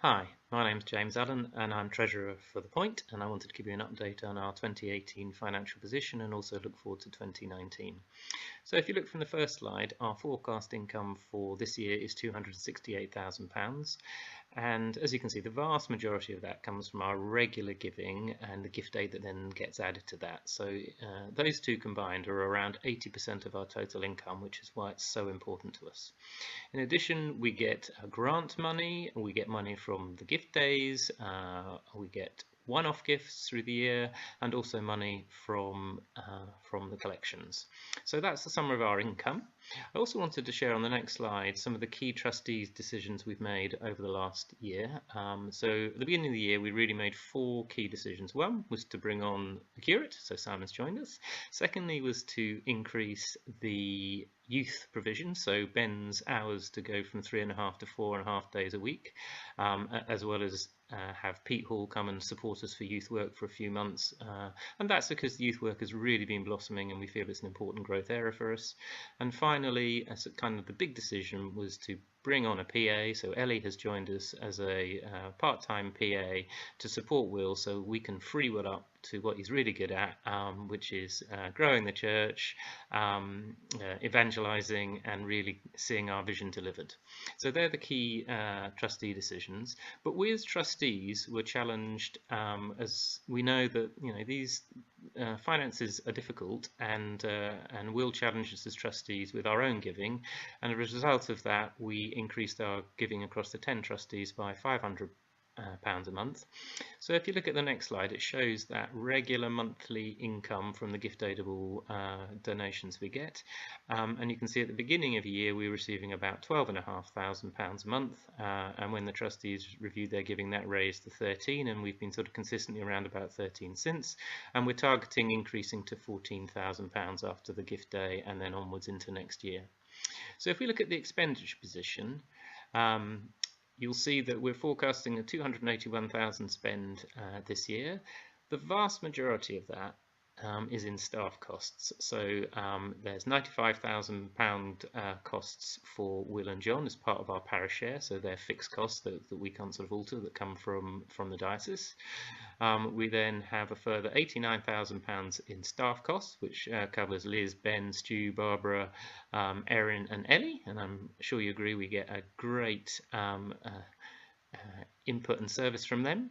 Hi, my name's James Allen and I'm Treasurer for The Point, and I wanted to give you an update on our 2018 financial position and also look forward to 2019. So if you look from the first slide, our forecast income for this year is £268,000, and as you can see, the vast majority of that comes from our regular giving and the gift aid that then gets added to that. So those two combined are around 80% of our total income, which is why it's so important to us. In addition, we get grant money, we get money from the gift days, we get one-off gifts through the year, and also money from the collections. So that's the summary of our income. I also wanted to share on the next slide some of the key trustees' decisions we've made over the last year. So at the beginning of the year, we really made 4 key decisions. One was to bring on the curate, so Simon's joined us. Secondly was to increase the youth provision, so Ben's hours to go from 3.5 to 4.5 days a week, as well as have Pete Hall come and support us for youth work for a few months, and that's because the youth work has really been blossoming and we feel it's an important growth area for us. And finally, as kind of the big decision was to bring on a PA, so Ellie has joined us as a part-time PA to support Will so we can free Will up to what he's really good at, which is growing the church, evangelizing, and really seeing our vision delivered. So they're the key trustee decisions. But we as trustees were challenged, as we know that these finances are difficult, and will challenge us as trustees with our own giving, and as a result of that we increased our giving across the 10 trustees by £500 a month. So if you look at the next slide, it shows that regular monthly income from the gift aidable donations we get, and you can see at the beginning of the year we were receiving about £12,500 a month, and when the trustees reviewed their giving, that raised to 13, and we've been sort of consistently around about 13 since, and we're targeting increasing to £14,000 after the gift day and then onwards into next year. So if we look at the expenditure position, you'll see that we're forecasting a 281,000 spend this year. The vast majority of that is in staff costs. So there's £95,000 costs for Will and John as part of our parish share, so they're fixed costs that we can't sort of alter, that come from the diocese. We then have a further £89,000 in staff costs, which covers Liz, Ben, Stu, Barbara, Erin and Ellie, and I'm sure you agree we get a great input and service from them.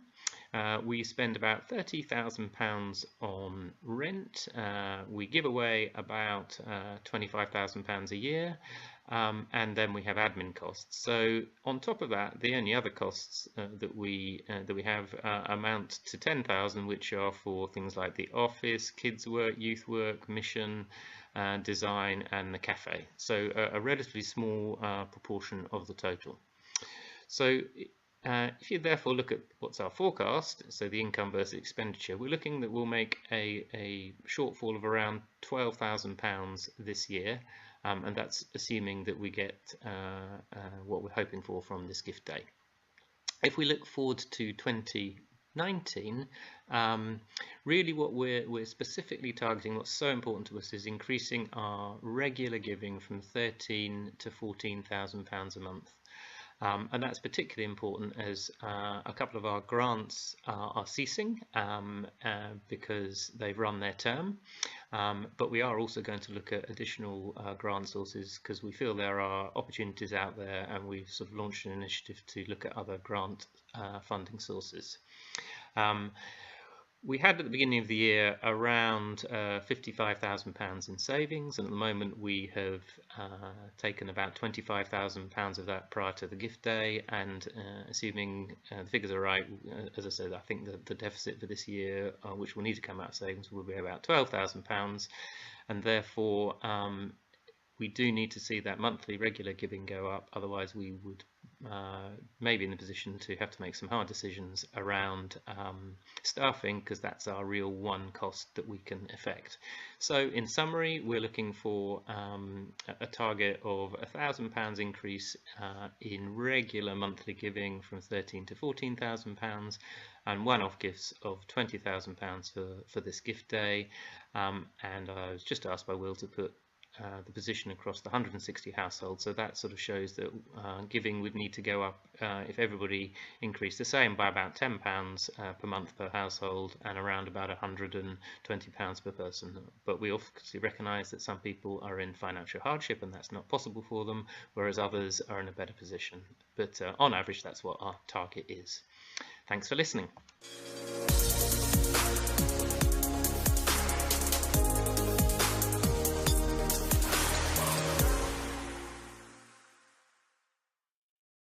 We spend about £30,000 on rent. We give away about £25,000 a year, and then we have admin costs. So on top of that, the only other costs that we have amount to £10,000, which are for things like the office, kids work, youth work, mission, design, and the cafe. So a relatively small proportion of the total. So if you therefore look at what's our forecast, so the income versus expenditure, we're looking that we'll make a shortfall of around £12,000 this year, and that's assuming that we get what we're hoping for from this gift day. If we look forward to 2019, really what we're specifically targeting, what's so important to us, is increasing our regular giving from £13,000 to £14,000 a month. And that's particularly important as a couple of our grants are ceasing because they've run their term, but we are also going to look at additional grant sources because we feel there are opportunities out there, and we've sort of launched an initiative to look at other grant funding sources. We had at the beginning of the year around £55,000 in savings, and at the moment we have taken about £25,000 of that prior to the gift day, and assuming the figures are right, as I said, I think the deficit for this year, which will need to come out of savings, will be about £12,000, and therefore we do need to see that monthly regular giving go up, otherwise we would maybe in the position to have to make some hard decisions around staffing, because that's our real one cost that we can affect. So in summary, we're looking for a target of £1,000 increase in regular monthly giving from £13,000 to £14,000, and one-off gifts of £20,000 for this gift day, and I was just asked by Will to put the position across the 160 households. So that sort of shows that giving would need to go up if everybody increased the same by about £10 per month per household and around about £120 per person. But we obviously recognise that some people are in financial hardship and that's not possible for them, whereas others are in a better position. But on average, that's what our target is. Thanks for listening.